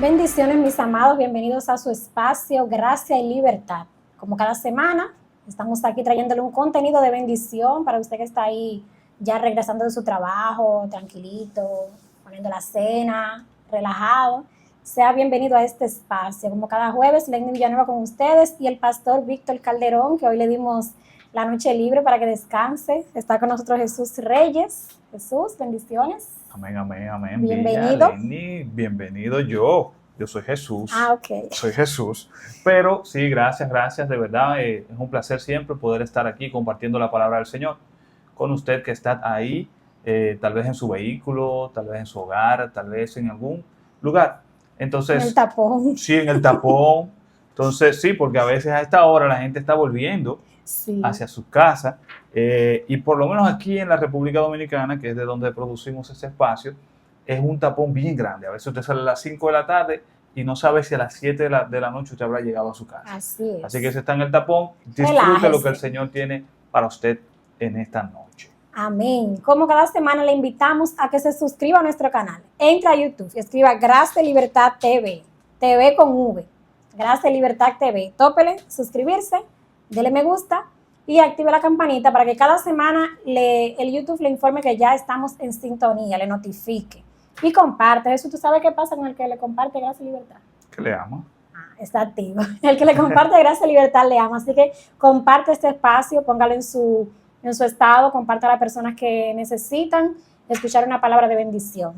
Bendiciones, mis amados, bienvenidos a su espacio Gracia y Libertad. Como cada semana, estamos aquí trayéndole un contenido de bendición para usted que está ahí ya regresando de su trabajo, tranquilito, poniendo la cena, relajado. Sea bienvenido a este espacio. Como cada jueves, Lenny Villanueva con ustedes y el pastor Víctor Calderón, que hoy le dimos la noche libre para que descanse. Está con nosotros Jesús Reyes. Jesús, bendiciones. Amén, amén, amén. Bienvenido. Lenny, bienvenido yo. Yo soy Jesús. Ok. Soy Jesús. Pero sí, gracias, de verdad. Es un placer siempre poder estar aquí compartiendo la palabra del Señor con usted que está ahí, tal vez en su vehículo, tal vez en su hogar, tal vez en algún lugar. Entonces, En el tapón. Sí, en el tapón. Entonces, sí, porque a veces a esta hora la gente está volviendo hacia su casa. Y por lo menos aquí en la República Dominicana, que es de donde producimos ese espacio, es un tapón bien grande. A veces usted sale a las 5 de la tarde y no sabe si a las 7 de la noche usted habrá llegado a su casa. Así es. Así que si está en el tapón, disfrute lo que el Señor tiene para usted en esta noche. Amén. Como cada semana le invitamos a que se suscriba a nuestro canal. Entra a YouTube y escriba Gracia y Libertad TV. TV con V. Gracia y Libertad TV. Tópele, suscribirse, dele me gusta y active la campanita para que cada semana el YouTube le informe que ya estamos en sintonía, le notifique. Y comparte. Eso, ¿tú sabes qué pasa con el que le comparte Gracia y Libertad? Que le ama. Está activo. El que le comparte Gracia y Libertad le ama. Así que comparte este espacio, póngalo en su estado, comparte a las personas que necesitan escuchar una palabra de bendición.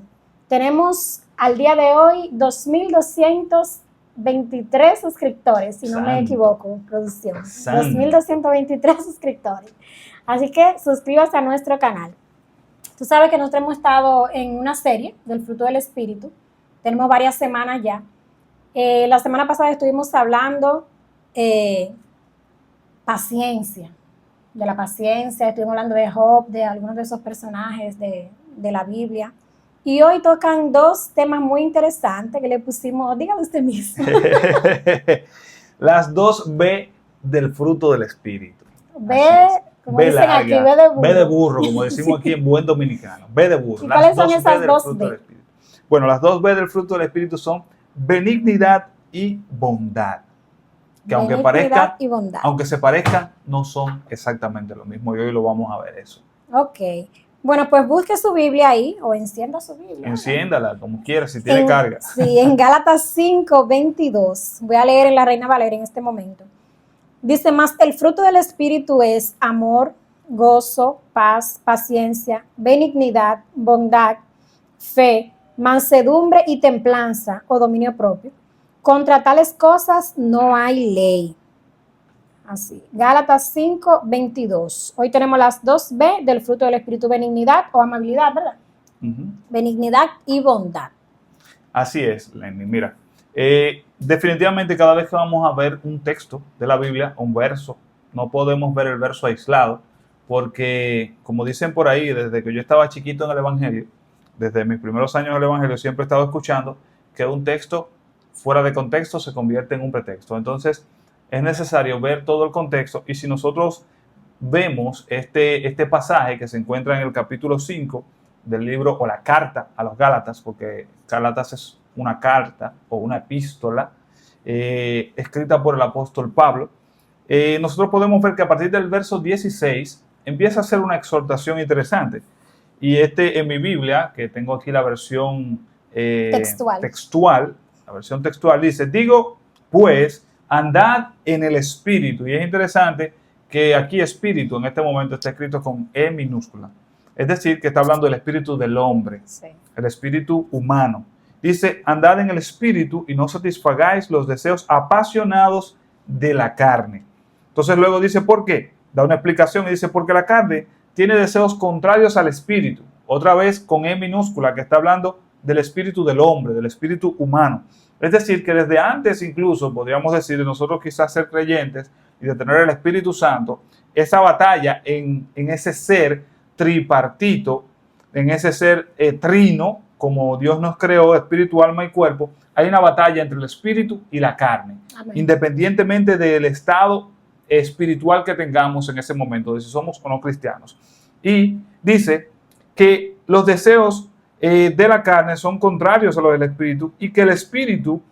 Tenemos al día de hoy 2,223 suscriptores, si no me equivoco, producción. 2,223 suscriptores. Así que suscríbase a nuestro canal. Tú sabes que nosotros hemos estado en una serie del fruto del Espíritu. Tenemos varias semanas ya. La semana pasada estuvimos hablando paciencia, de la paciencia. Estuvimos hablando de Job, de algunos de esos personajes de la Biblia. Y hoy tocan dos temas muy interesantes que le pusimos, dígalo usted mismo. Las dos B del fruto del Espíritu. B, como B dicen larga, aquí, B de burro. B de burro, como decimos aquí en buen dominicano. B de burro. ¿Y cuáles son esas dos B? Bueno, las dos B del fruto del Espíritu son benignidad y bondad. Que aunque se parezcan, no son exactamente lo mismo. Y hoy lo vamos a ver eso. Ok. Bueno, pues busque su Biblia ahí o encienda su Biblia. Enciéndala, como quiera, si tiene carga. Sí, en Gálatas 5:22. Voy a leer en la Reina Valera en este momento. Dice, más el fruto del Espíritu es amor, gozo, paz, paciencia, benignidad, bondad, fe, mansedumbre y templanza o dominio propio. Contra tales cosas no hay ley. Así, Gálatas 5:22. Hoy tenemos las dos B del fruto del Espíritu, benignidad o amabilidad, ¿verdad? Benignidad y bondad. Así es, Lenny. Mira, definitivamente cada vez que vamos a ver un texto de la Biblia, un verso, no podemos ver el verso aislado, porque como dicen por ahí, desde que yo estaba chiquito en el Evangelio, desde mis primeros años en el Evangelio, siempre he estado escuchando que un texto fuera de contexto se convierte en un pretexto. Entonces, es necesario ver todo el contexto, y si nosotros vemos este pasaje que se encuentra en el capítulo 5 del libro o la carta a los Gálatas, porque Gálatas es una carta o una epístola escrita por el apóstol Pablo, nosotros podemos ver que a partir del verso 16 empieza a ser una exhortación interesante. Y en mi Biblia, que tengo aquí la versión textual, la versión textual dice, digo pues, andad en el Espíritu. Y es interesante que aquí Espíritu en este momento está escrito con E minúscula. Es decir, que está hablando del espíritu del hombre, sí, el espíritu humano. Dice, andad en el Espíritu y no satisfagáis los deseos apasionados de la carne. Entonces luego dice, ¿por qué? Da una explicación y dice, porque la carne tiene deseos contrarios al Espíritu. Otra vez con E minúscula, que está hablando del espíritu del hombre, del espíritu humano. Es decir, que desde antes incluso, podríamos decir, de nosotros quizás ser creyentes y de tener el Espíritu Santo, esa batalla en ese ser tripartito, en ese ser trino, como Dios nos creó, espíritu, alma y cuerpo, hay una batalla entre el espíritu y la carne, Amén. independientemente del estado espiritual que tengamos en ese momento, de si somos o no cristianos. Y dice que los deseos de la carne son contrarios a los del espíritu y que el espíritu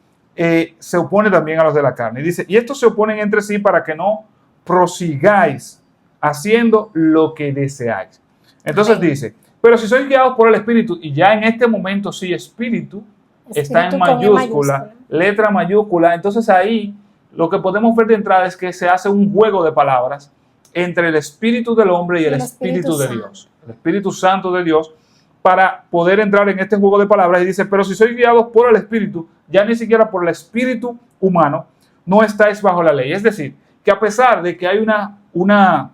se opone también a los de la carne. Y dice, y estos se oponen entre sí para que no prosigáis haciendo lo que deseáis. Entonces Amén. dice, pero si sois guiados por el espíritu, y ya en este momento sí, espíritu está en Espíritu con E mayúscula, letra mayúscula, entonces ahí lo que podemos ver de entrada es que se hace un juego de palabras entre el espíritu del hombre y el espíritu de Dios, el Espíritu Santo de Dios, para poder entrar en este juego de palabras. Y dice, pero si sois guiados por el espíritu, ya ni siquiera por el espíritu humano, no estáis bajo la ley. Es decir, que a pesar de que hay una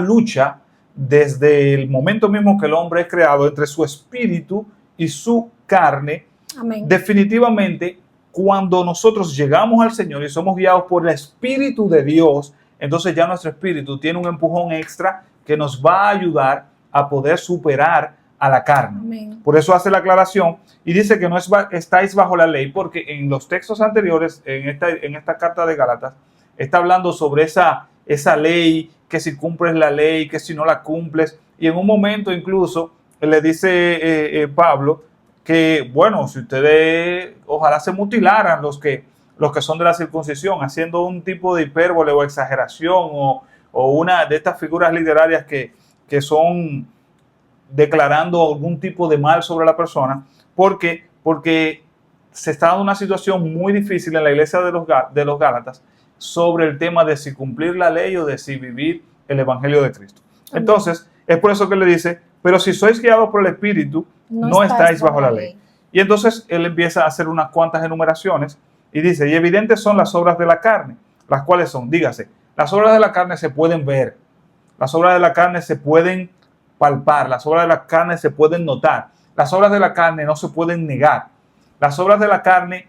lucha desde el momento mismo que el hombre es creado entre su espíritu y su carne, Amén. definitivamente cuando nosotros llegamos al Señor y somos guiados por el Espíritu de Dios, entonces ya nuestro espíritu tiene un empujón extra que nos va a ayudar a poder superar a la carne. Amén. Por eso hace la aclaración y dice que no estáis bajo la ley, porque en los textos anteriores, en esta carta de Gálatas, está hablando sobre esa ley, que si cumples la ley, que si no la cumples. Y en un momento incluso le dice Pablo que, bueno, si ustedes ojalá se mutilaran los que son de la circuncisión, haciendo un tipo de hipérbole o exageración o una de estas figuras literarias que son declarando algún tipo de mal sobre la persona, porque se está dando una situación muy difícil en la iglesia de los Gálatas sobre el tema de si cumplir la ley o de si vivir el evangelio de Cristo. Entonces, es por eso que le dice, pero si sois guiados por el Espíritu, no estáis bajo la ley. Y entonces él empieza a hacer unas cuantas enumeraciones y dice, y evidentes son las obras de la carne, las cuales son, dígase, las obras de la carne se pueden ver, las obras de la carne se pueden palpar, las obras de la carne se pueden notar, las obras de la carne no se pueden negar, las obras de la carne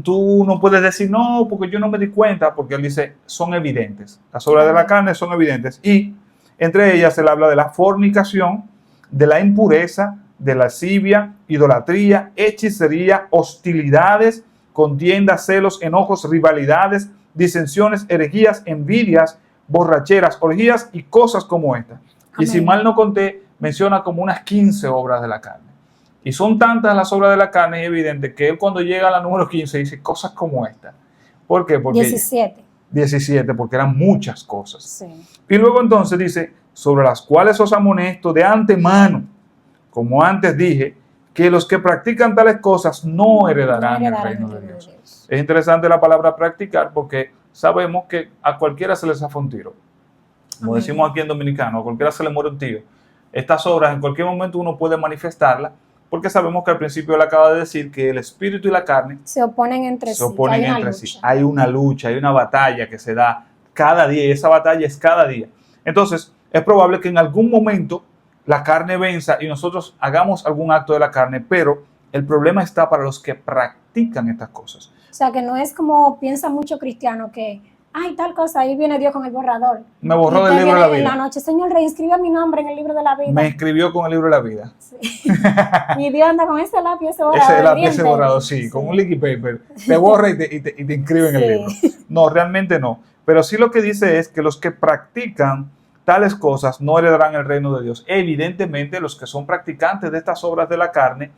tú no puedes decir no, porque yo no me di cuenta, porque él dice, son evidentes, las obras de la carne son evidentes, y entre ellas él habla de la fornicación, de la impureza, de lascivia, idolatría, hechicería, hostilidades, contiendas, celos, enojos, rivalidades, disensiones, herejías, envidias, borracheras, orgías y cosas como estas. Y si mal no conté, menciona como unas 15 obras de la carne. Y son tantas las obras de la carne, es evidente que él cuando llega a la número 15 dice cosas como esta. ¿Por qué? Porque 17, porque eran muchas cosas. Sí. Y luego entonces dice, sobre las cuales os amonesto de antemano, como antes dije, que los que practican tales cosas no heredarán el reino de Dios. Es interesante la palabra practicar porque sabemos que a cualquiera se le zafa un tiro. Como decimos aquí en dominicano, a cualquiera se le muere un tío. Estas obras en cualquier momento uno puede manifestarlas porque sabemos que al principio él acaba de decir que el espíritu y la carne se oponen entre sí. Hay una lucha, hay una batalla que se da cada día y esa batalla es cada día. Entonces es probable que en algún momento la carne venza y nosotros hagamos algún acto de la carne, pero el problema está para los que practican estas cosas. O sea, que no es como piensa mucho cristiano que, ay, tal cosa, ahí viene Dios con el borrador. Me borró del libro de la vida. En la noche, Señor, reinscribe mi nombre en el libro de la vida. Me inscribió con el libro de la vida. Sí. Y Dios anda con ese lápiz, ese borrador. Ese lápiz, ese borrador, sí, con un liquid paper. Te borra y te inscribe en el libro. No, realmente no. Pero sí lo que dice es que los que practican tales cosas no heredarán el reino de Dios. Evidentemente, los que son practicantes de estas obras de la carne,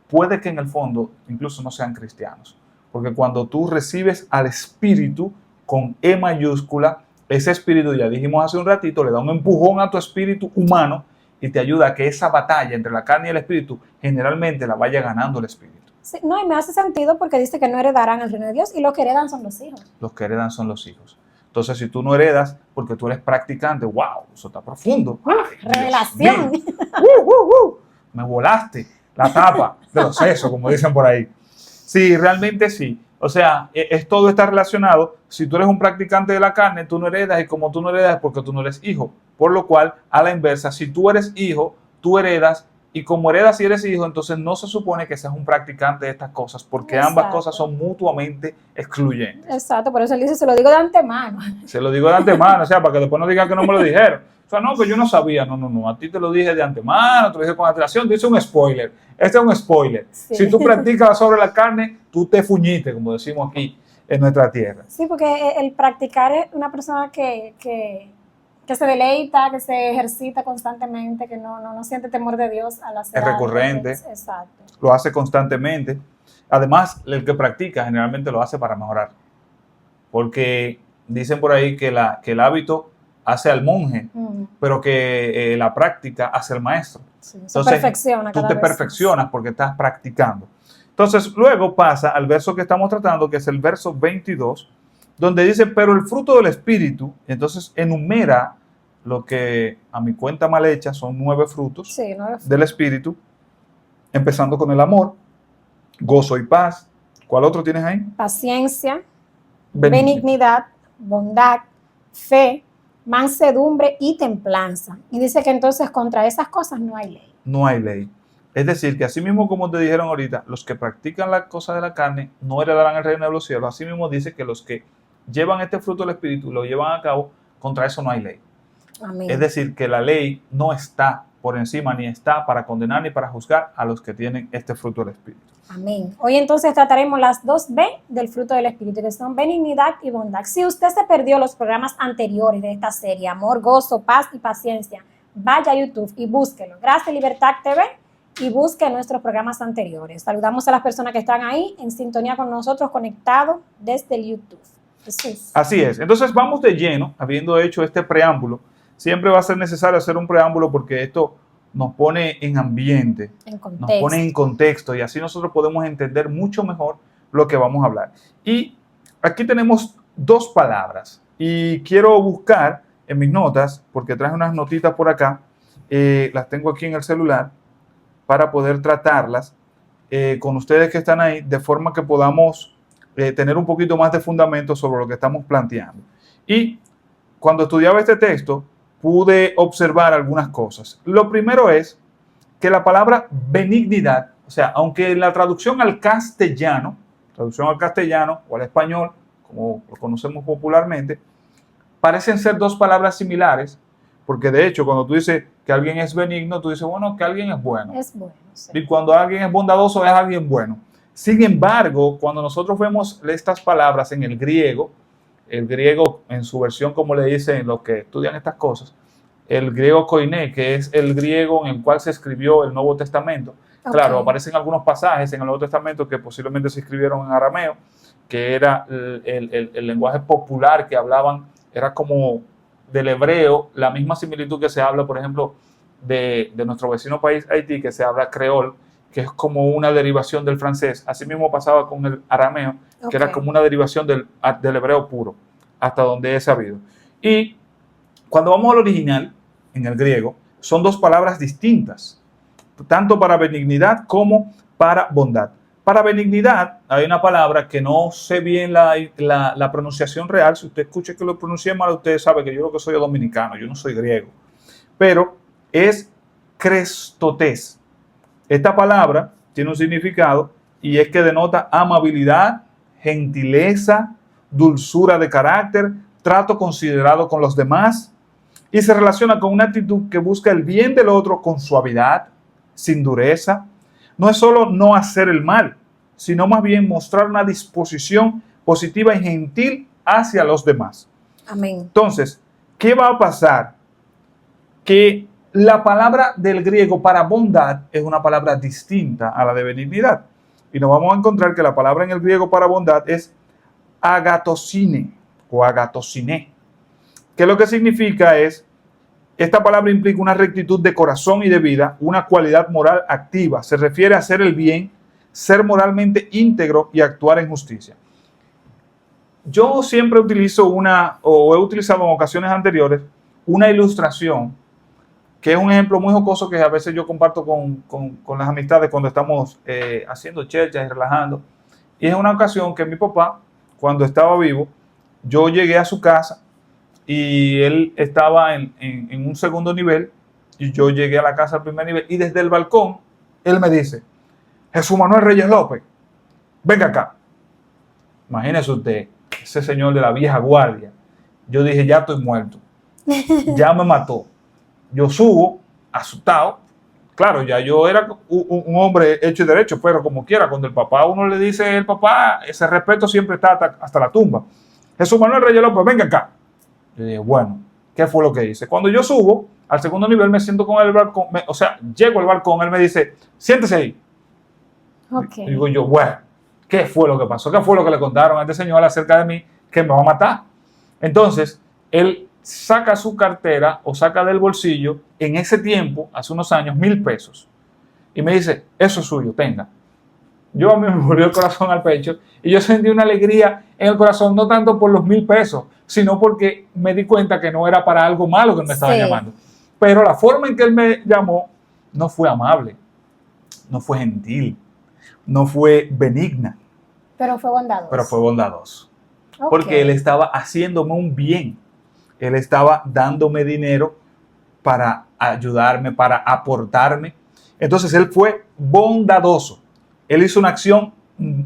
puede que en el fondo incluso no sean cristianos. Porque cuando tú recibes al Espíritu con E mayúscula, ese Espíritu, ya dijimos hace un ratito, le da un empujón a tu espíritu humano y te ayuda a que esa batalla entre la carne y el Espíritu generalmente la vaya ganando el Espíritu. Sí, no, y me hace sentido porque dice que no heredarán el reino de Dios y los que heredan son los hijos. Los que heredan son los hijos. Entonces, si tú no heredas porque tú eres practicante, wow, eso está profundo. Ay, revelación. Me volaste la tapa de los sesos, como dicen por ahí. Sí, realmente sí. O sea, todo está relacionado. Si tú eres un practicante de la carne, tú no heredas, y como tú no heredas es porque tú no eres hijo. Por lo cual, a la inversa, si tú eres hijo, tú heredas Y como heredas y eres hijo, entonces no se supone que seas un practicante de estas cosas, porque ambas Exacto. cosas son mutuamente excluyentes. Exacto, por eso él dice, se lo digo de antemano. Se lo digo de antemano, o sea, para que después no digan que no me lo dijeron. O sea, no, que yo no sabía. No, a ti te lo dije de antemano, te lo dije con antelación, te hice un spoiler. Este es un spoiler. Sí. Si tú practicas sobre la carne, tú te fuñiste, como decimos aquí en nuestra tierra. Sí, porque el practicar es una persona que se deleita, que se ejercita constantemente, que no siente temor de Dios al hacer Es recurrente. Exacto. Lo hace constantemente. Además, el que practica generalmente lo hace para mejorar. Porque dicen por ahí que el hábito hace al monje, pero que la práctica hace al maestro. Sí, entonces, perfecciona tú cada te vez perfeccionas más. porque estás practicando. Entonces, luego pasa al verso que estamos tratando, que es el verso 22, donde dice, pero el fruto del Espíritu, entonces enumera lo que a mi cuenta mal hecha son 9 frutos Sí, 9 frutos del Espíritu, empezando con el amor, gozo y paz. ¿Cuál otro tienes ahí? Paciencia, benignidad, bondad, fe, mansedumbre y templanza. Y dice que entonces contra esas cosas no hay ley. No hay ley. Es decir, que así mismo como te dijeron ahorita, los que practican las cosas de la carne no heredarán el reino de los cielos. Así mismo dice que los que llevan este fruto del Espíritu y lo llevan a cabo, contra eso no hay ley. Amén. Es decir, que la ley no está por encima ni está para condenar ni para juzgar a los que tienen este fruto del Espíritu. Amén. Hoy entonces trataremos las 2 B del fruto del Espíritu, que son benignidad y bondad. Si usted se perdió los programas anteriores de esta serie, amor, gozo, paz y paciencia, vaya a YouTube y búsquelo. Gracia y Libertad TV y busque nuestros programas anteriores. Saludamos a las personas que están ahí en sintonía con nosotros, conectados desde el YouTube. Jesús. Así es. Entonces vamos de lleno, habiendo hecho este preámbulo. Siempre va a ser necesario hacer un preámbulo porque esto nos pone en ambiente, nos pone en contexto y así nosotros podemos entender mucho mejor lo que vamos a hablar. Y aquí tenemos 2 palabras y quiero buscar en mis notas, porque traje unas notitas por acá, las tengo aquí en el celular para poder tratarlas con ustedes que están ahí, de forma que podamos tener un poquito más de fundamento sobre lo que estamos planteando. Y cuando estudiaba este texto, pude observar algunas cosas. Lo primero es que la palabra benignidad, o sea, aunque en la traducción al castellano o al español, como lo conocemos popularmente, parecen ser 2 palabras similares, porque de hecho cuando tú dices que alguien es benigno, tú dices, bueno, que alguien es bueno. Es bueno, sí. Y cuando alguien es bondadoso, es alguien bueno. Sin embargo, cuando nosotros vemos estas palabras en el griego en su versión, como le dicen los que estudian estas cosas, el griego koiné, que es el griego en el cual se escribió el Nuevo Testamento. Okay. Claro, aparecen algunos pasajes en el Nuevo Testamento que posiblemente se escribieron en arameo, que era el lenguaje popular que hablaban, era como del hebreo, la misma similitud que se habla, por ejemplo, de nuestro vecino país Haití, que se habla creol, que es como una derivación del francés. Así mismo pasaba con el arameo, que era como una derivación del hebreo puro, hasta donde he sabido. Y cuando vamos al original, en el griego, son 2 palabras distintas, tanto para benignidad como para bondad. Para benignidad hay una palabra que no sé bien la pronunciación real. Si usted escucha que lo pronuncié mal, usted sabe que yo lo que soy dominicano, yo no soy griego. Pero es crestotes. Esta palabra tiene un significado y es que denota amabilidad, gentileza, dulzura de carácter, trato considerado con los demás y se relaciona con una actitud que busca el bien del otro con suavidad, sin dureza. No es solo no hacer el mal, sino más bien mostrar una disposición positiva y gentil hacia los demás. Amén. Entonces, ¿qué va a pasar? Que la palabra del griego para bondad es una palabra distinta a la de benignidad. Y nos vamos a encontrar que la palabra en el griego para bondad es agatosine o agatosine. Que lo que significa es, esta palabra implica una rectitud de corazón y de vida, una cualidad moral activa. Se refiere a hacer el bien, ser moralmente íntegro y actuar en justicia. Yo siempre utilizo he utilizado en ocasiones anteriores, una ilustración que es un ejemplo muy jocoso que a veces yo comparto con las amistades cuando estamos haciendo cherchas y relajando. Y es una ocasión que mi papá, cuando estaba vivo, yo llegué a su casa y él estaba en un segundo nivel Y yo llegué a la casa al primer nivel y desde el balcón él me dice, Jesús Manuel Reyes López, venga acá. Imagínese usted, ese señor de la vieja guardia. Yo dije, ya estoy muerto. Ya me mató. Yo subo, asustado. Claro, ya yo era un hombre hecho y derecho, pero como quiera, cuando el papá a uno le dice el papá, ese respeto siempre está hasta la tumba. Jesús Manuel Reyes López, venga acá. Yo dije, bueno, ¿qué fue lo que hice? Cuando yo subo al segundo nivel, me siento con el balcón, llego al balcón, él me dice, siéntese ahí. Ok. Y digo yo, bueno, ¿qué fue lo que pasó? ¿Qué fue lo que le contaron a este señor acerca de mí que me va a matar? Entonces, él saca su cartera o saca del bolsillo, en ese tiempo, hace unos años, 1,000 pesos. Y me dice, eso es suyo, tenga. Yo a mí me volvió el corazón al pecho y yo sentí una alegría en el corazón, no tanto por los 1,000 pesos, sino porque me di cuenta que no era para algo malo que me estaba llamando. Pero la forma en que él me llamó no fue amable, no fue gentil, no fue benigna. Pero fue bondadoso. Pero fue bondadoso. Okay. Porque él estaba haciéndome un bien. Él estaba dándome dinero para ayudarme, para aportarme. Entonces él fue bondadoso. Él hizo una acción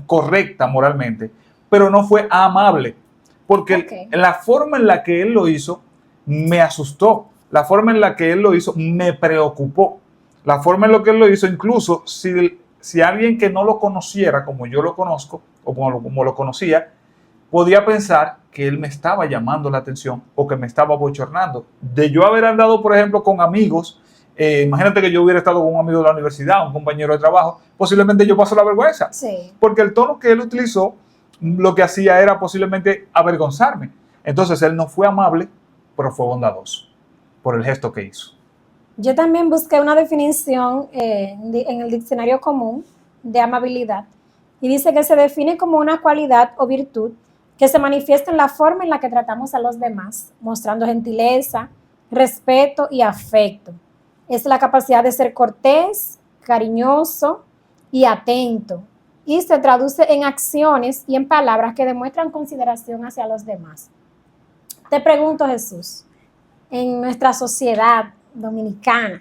correcta moralmente, pero no fue amable. Porque la forma en la que él lo hizo me asustó. La forma en la que él lo hizo me preocupó. La forma en la que él lo hizo, incluso si alguien que no lo conociera como yo lo conozco, o como lo conocía, podía pensar que él me estaba llamando la atención o que me estaba bochornando. De yo haber andado, por ejemplo, con amigos, imagínate que yo hubiera estado con un amigo de la universidad, un compañero de trabajo, posiblemente yo paso la vergüenza. Sí. Porque el tono que él utilizó, lo que hacía era posiblemente avergonzarme. Entonces él no fue amable, pero fue bondadoso por el gesto que hizo. Yo también busqué una definición en el diccionario común de amabilidad y dice que se define como una cualidad o virtud que se manifiesta en la forma en la que tratamos a los demás, mostrando gentileza, respeto y afecto. Es la capacidad de ser cortés, cariñoso y atento, y se traduce en acciones y en palabras que demuestran consideración hacia los demás. Te pregunto, Jesús, en nuestra sociedad dominicana,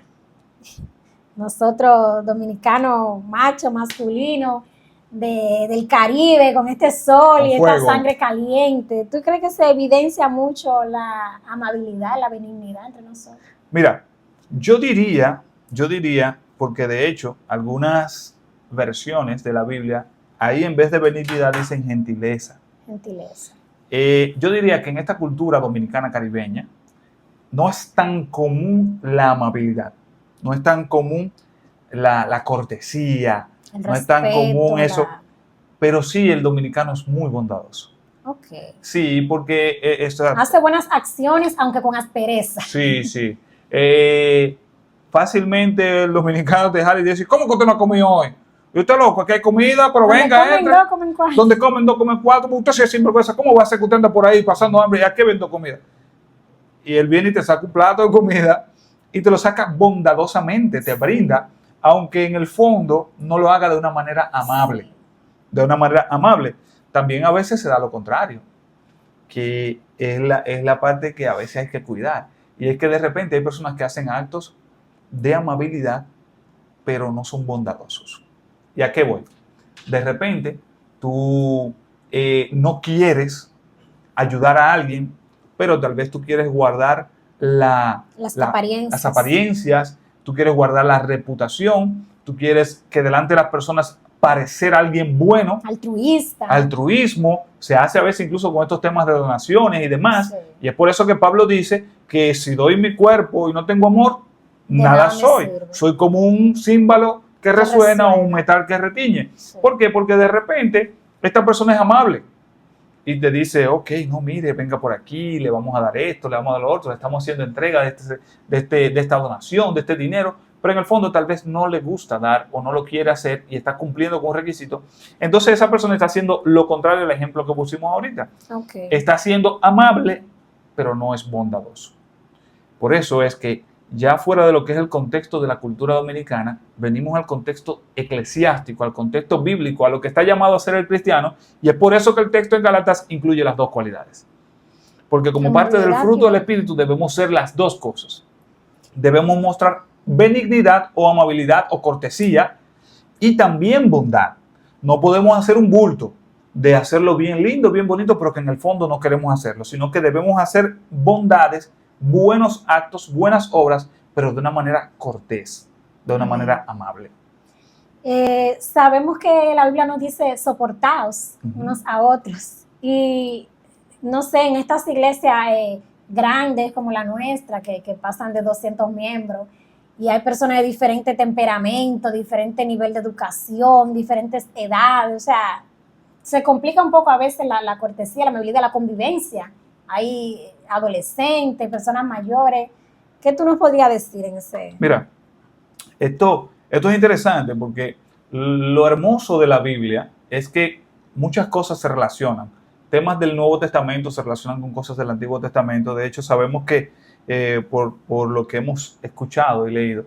nosotros dominicanos machos, masculinos, del Caribe, con este sol y esta sangre caliente, ¿tú crees que se evidencia mucho la amabilidad, la benignidad entre nosotros? Mira, yo diría, porque de hecho algunas versiones de la Biblia, ahí en vez de benignidad dicen gentileza. Gentileza. Yo diría que en esta cultura dominicana caribeña no es tan común la amabilidad, no es tan común la cortesía, no es tan común eso, pero sí el dominicano es muy bondadoso. Okay. Sí, porque hace buenas acciones, aunque con aspereza. Sí, sí. Fácilmente el dominicano te jala y dice, ¿cómo que usted no ha comido hoy? Y usted loco, aquí hay comida, pero venga, entre. Comen cuatro. Donde comen dos, comen cuatro. Usted se sinvergüenza, ¿cómo va a ser que usted anda por ahí pasando hambre? ¿Y a qué vendo comida? Y él viene y te saca un plato de comida y te lo saca bondadosamente, te brinda, aunque en el fondo no lo haga de una manera amable. Sí. De una manera amable. También a veces se da lo contrario, que es la parte que a veces hay que cuidar. Y es que de repente hay personas que hacen actos de amabilidad, pero no son bondadosos. ¿Y a qué voy? De repente tú no quieres ayudar a alguien, pero tal vez tú quieres guardar las apariencias, tú quieres guardar la reputación, tú quieres que delante de las personas parecer alguien bueno. Altruista. Altruismo, se hace a veces incluso con estos temas de donaciones y demás. Sí. Y es por eso que Pablo dice que si doy mi cuerpo y no tengo amor, nada soy. Sirve. Soy como un címbalo que resuena o un metal que retiñe. Sí. ¿Por qué? Porque de repente esta persona es amable y te dice, ok, no, mire, venga por aquí, le vamos a dar esto, le vamos a dar lo otro, le estamos haciendo entrega de esta donación, de este dinero, pero en el fondo tal vez no le gusta dar o no lo quiere hacer y está cumpliendo con un requisito. Entonces esa persona está haciendo lo contrario del ejemplo que pusimos ahorita. Okay. Está siendo amable, pero no es bondadoso. Por eso es que ya fuera de lo que es el contexto de la cultura dominicana, venimos al contexto eclesiástico, al contexto bíblico, a lo que está llamado a ser el cristiano, y es por eso que el texto en Gálatas incluye las dos cualidades. Porque como parte del fruto del Espíritu debemos ser las dos cosas. debemos mostrar benignidad o amabilidad o cortesía y también bondad. No podemos hacer un bulto de hacerlo bien lindo, bien bonito, pero que en el fondo no queremos hacerlo, sino que debemos hacer bondades, buenos actos, buenas obras, pero de una manera cortés, de una manera amable. Sabemos que la Biblia nos dice soportaos unos a otros. Y no sé, en estas iglesias grandes como la nuestra, que pasan de 200 miembros, y hay personas de diferente temperamento, diferente nivel de educación, diferentes edades, o sea, se complica un poco a veces la cortesía, la amabilidad, la convivencia. Hay adolescentes, personas mayores. ¿Qué tú nos podrías decir en ese? Mira, esto es interesante porque lo hermoso de la Biblia es que muchas cosas se relacionan. Temas del Nuevo Testamento se relacionan con cosas del Antiguo Testamento. De hecho, sabemos que por lo que hemos escuchado y leído,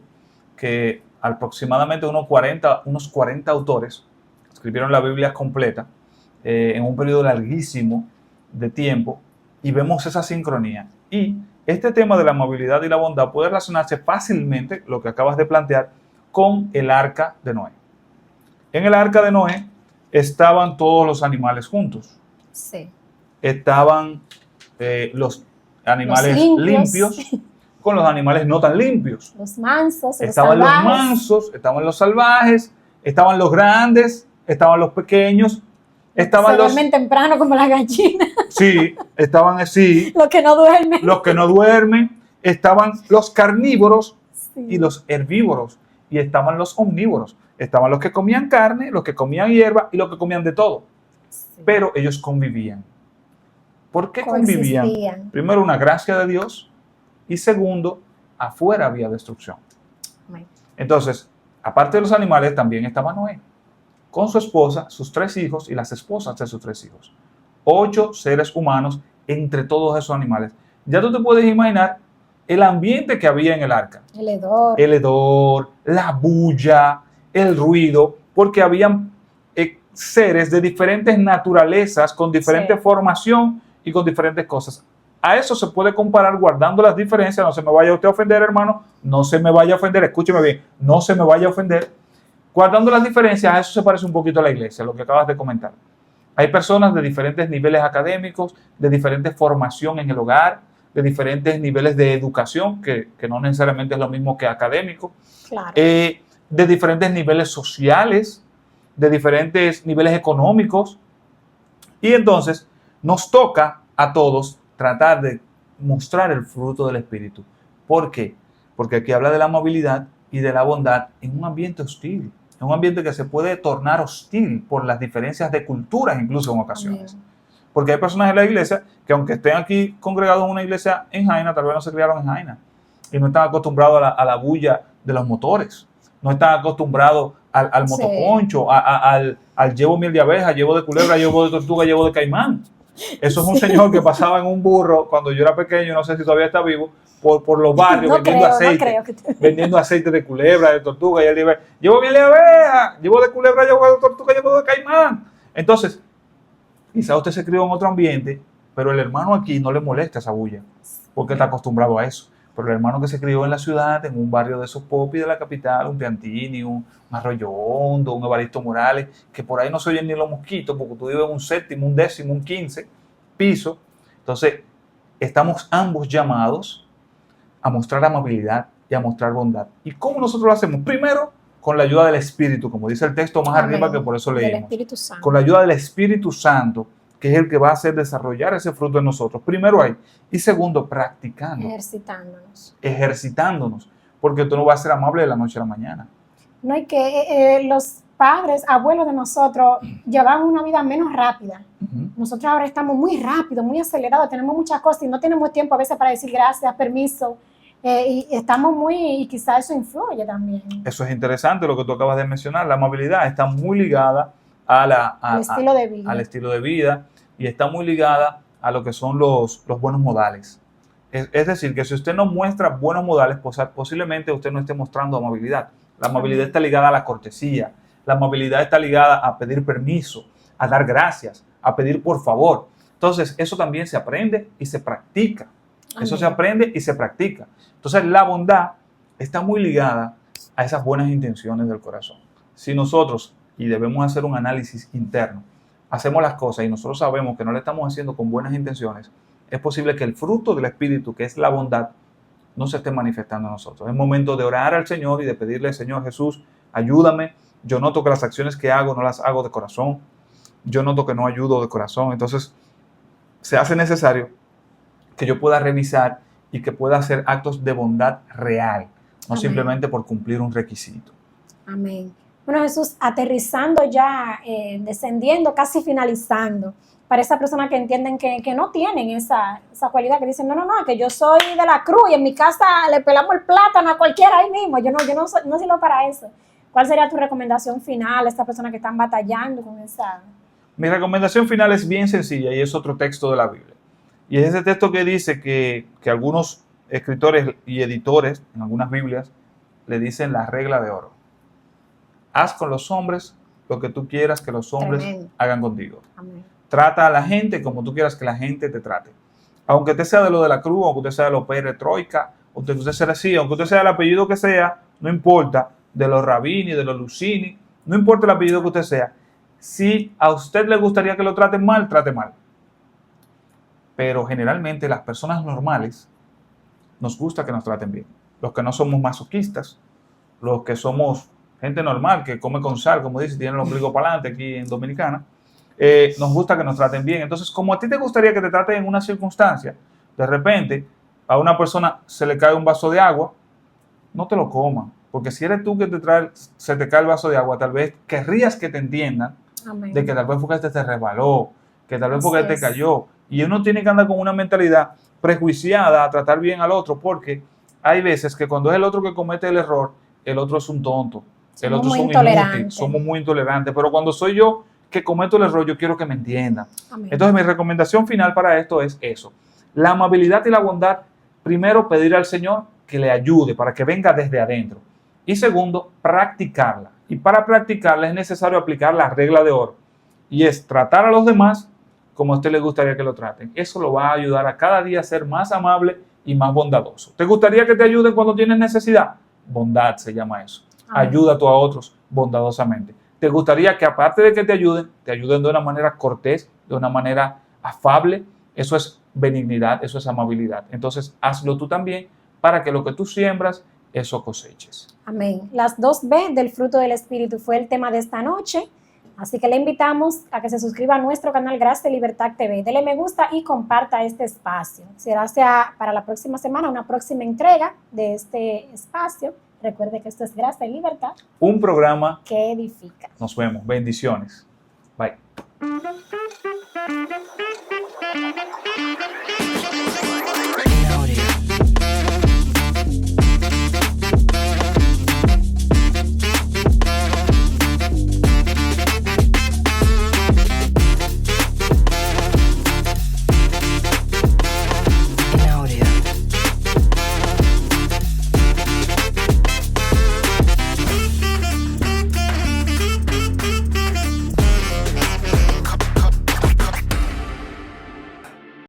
que aproximadamente unos 40 autores escribieron la Biblia completa en un periodo larguísimo de tiempo, y vemos esa sincronía. Y este tema de la amabilidad y la bondad puede relacionarse fácilmente, lo que acabas de plantear, con el arca de Noé. En el arca de Noé estaban todos los animales juntos. Sí. Estaban los animales limpios con los animales no tan limpios. Los mansos, estaban los mansos, estaban los salvajes, estaban los grandes, estaban los pequeños, estaban los... duermen temprano como las gallinas. Sí, estaban así. Los que no duermen. Los que no duermen. Estaban los carnívoros y los herbívoros. Y estaban los omnívoros. Estaban los que comían carne, los que comían hierba y los que comían de todo. Sí. Pero ellos convivían. ¿Por qué convivían? Primero, una gracia de Dios. Y segundo, afuera había destrucción. Entonces, aparte de los animales, también estaba Noé, con su esposa, sus 3 hijos y las esposas de sus 3 hijos. 8 seres humanos entre todos esos animales. Ya tú te puedes imaginar el ambiente que había en el arca. El hedor, la bulla, el ruido, porque habían seres de diferentes naturalezas, con diferente formación y con diferentes cosas. A eso se puede comparar guardando las diferencias. No se me vaya usted a ofender, hermano. No se me vaya a ofender. Escúcheme bien. No se me vaya a ofender. Guardando las diferencias, a eso se parece un poquito a la iglesia, lo que acabas de comentar. Hay personas de diferentes niveles académicos, de diferente formación en el hogar, de diferentes niveles de educación, que no necesariamente es lo mismo que académico. Claro. De diferentes niveles sociales, de diferentes niveles económicos. Y entonces nos toca a todos tratar de mostrar el fruto del Espíritu. ¿Por qué? Porque aquí habla de la amabilidad y de la bondad en un ambiente hostil, en un ambiente que se puede tornar hostil por las diferencias de culturas, incluso en ocasiones. Porque hay personas en la iglesia que, aunque estén aquí congregados en una iglesia en Jaina, tal vez no se criaron en Jaina y no están acostumbrados a la bulla de los motores, no están acostumbrados al motoconcho, al llevo miel de abeja, llevo de culebra, llevo de tortuga, llevo de caimán. Eso es un señor que pasaba en un burro cuando yo era pequeño, no sé si todavía está vivo, por los barrios vendiendo aceite, vendiendo aceite de culebra, de tortuga, y él dice, llevo miel de abeja, llevo de culebra, llevo de tortuga, llevo de caimán. Entonces, quizá usted se crió en otro ambiente, pero el hermano aquí no le molesta esa bulla, porque está acostumbrado a eso. Pero el hermano que se crió en la ciudad, en un barrio de esos popis de la capital, un Piantini, un Arroyo Hondo, un Evaristo Morales, que por ahí no se oyen ni los mosquitos, porque tú vives en un 7º, un 10º, un 15 piso. Entonces, estamos ambos llamados a mostrar amabilidad y a mostrar bondad. ¿Y cómo nosotros lo hacemos? Primero, con la ayuda del Espíritu, como dice el texto más arriba, que por eso leímos. Con la ayuda del Espíritu Santo, que es el que va a hacer desarrollar ese fruto en nosotros. Primero ahí. Y segundo, practicando. Ejercitándonos. Porque tú no vas a ser amable de la noche a la mañana. No hay que... los padres, abuelos de nosotros, llevaban una vida menos rápida. Nosotros ahora estamos muy rápidos, muy acelerados, tenemos muchas cosas y no tenemos tiempo a veces para decir gracias, permiso. Y estamos y quizás eso influye también. Eso es interesante lo que tú acabas de mencionar. La amabilidad está muy ligada al estilo de vida y está muy ligada a lo que son los buenos modales. Es decir, que si usted no muestra buenos modales, pues posiblemente usted no esté mostrando amabilidad. La amabilidad está ligada a la cortesía. La amabilidad está ligada a pedir permiso, a dar gracias, a pedir por favor. Entonces, eso también se aprende y se practica. Eso se aprende y se practica. Entonces, la bondad está muy ligada a esas buenas intenciones del corazón. Si nosotros, y debemos hacer un análisis interno, hacemos las cosas y nosotros sabemos que no lo estamos haciendo con buenas intenciones, es posible que el fruto del Espíritu, que es la bondad, no se esté manifestando en nosotros. Es momento de orar al Señor y de pedirle, Señor Jesús, ayúdame. Yo noto que las acciones que hago no las hago de corazón. Yo noto que no ayudo de corazón. Entonces, se hace necesario que yo pueda revisar y que pueda hacer actos de bondad real, no Amén. Simplemente por cumplir un requisito. Amén. Bueno, Jesús, aterrizando ya, descendiendo, casi finalizando, para esas personas que entienden que no tienen esa cualidad, que dicen, no, que yo soy de la cruz y en mi casa le pelamos el plátano a cualquiera ahí mismo, yo no sirvo para eso. ¿Cuál sería tu recomendación final a estas personas que están batallando con esa? Mi recomendación final es bien sencilla y es otro texto de la Biblia. Y es ese texto que dice que algunos escritores y editores en algunas Biblias le dicen la regla de oro. Haz con los hombres lo que tú quieras que los hombres Tremendo. hagan contigo. Amén. Trata a la gente como tú quieras que la gente te trate. Aunque usted sea de lo de la cruz, aunque usted sea de los peretroika, aunque usted sea así, aunque usted sea el apellido que sea, no importa, de los Rabini, de los Lucini, no importa el apellido que usted sea. Si a usted le gustaría que lo traten mal, trate mal. Pero generalmente las personas normales nos gusta que nos traten bien. Los que no somos masoquistas, los que somos gente normal, que come con sal, como dice, tiene el ombligo para adelante aquí en Dominicana, nos gusta que nos traten bien. Entonces, como a ti te gustaría que te traten en una circunstancia, de repente a una persona se le cae un vaso de agua, no te lo coman. Porque si eres tú que se te cae el vaso de agua, tal vez querrías que te entiendan. Amén. De que tal vez fue que te resbaló, que tal vez fue que te cayó. Y uno tiene que andar con una mentalidad prejuiciada a tratar bien al otro, porque hay veces que cuando es el otro que comete el error, el otro es un tonto, el otro es un inútil, somos muy intolerantes. Pero cuando soy yo que cometo el error, yo quiero que me entiendan. Amén. Entonces mi recomendación final para esto es eso. La amabilidad y la bondad, primero pedir al Señor que le ayude para que venga desde adentro. Y segundo, practicarla. Y para practicarla es necesario aplicar la regla de oro. Y es tratar a los demás como a usted le gustaría que lo traten. Eso lo va a ayudar a cada día a ser más amable y más bondadoso. ¿Te gustaría que te ayuden cuando tienes necesidad? Bondad se llama eso. Amén. Ayuda tú a otros bondadosamente. ¿Te gustaría que aparte de que te ayuden de una manera cortés, de una manera afable? Eso es benignidad, eso es amabilidad. Entonces, hazlo tú también para que lo que tú siembras, eso coseches. Amén. Las 2B del fruto del Espíritu fue el tema de esta noche. Así que le invitamos a que se suscriba a nuestro canal Gracia y Libertad TV. Dele me gusta y comparta este espacio. Será para la próxima semana una próxima entrega de este espacio. Recuerde que esto es Gracia y Libertad. Un programa que edifica. Nos vemos. Bendiciones. Bye.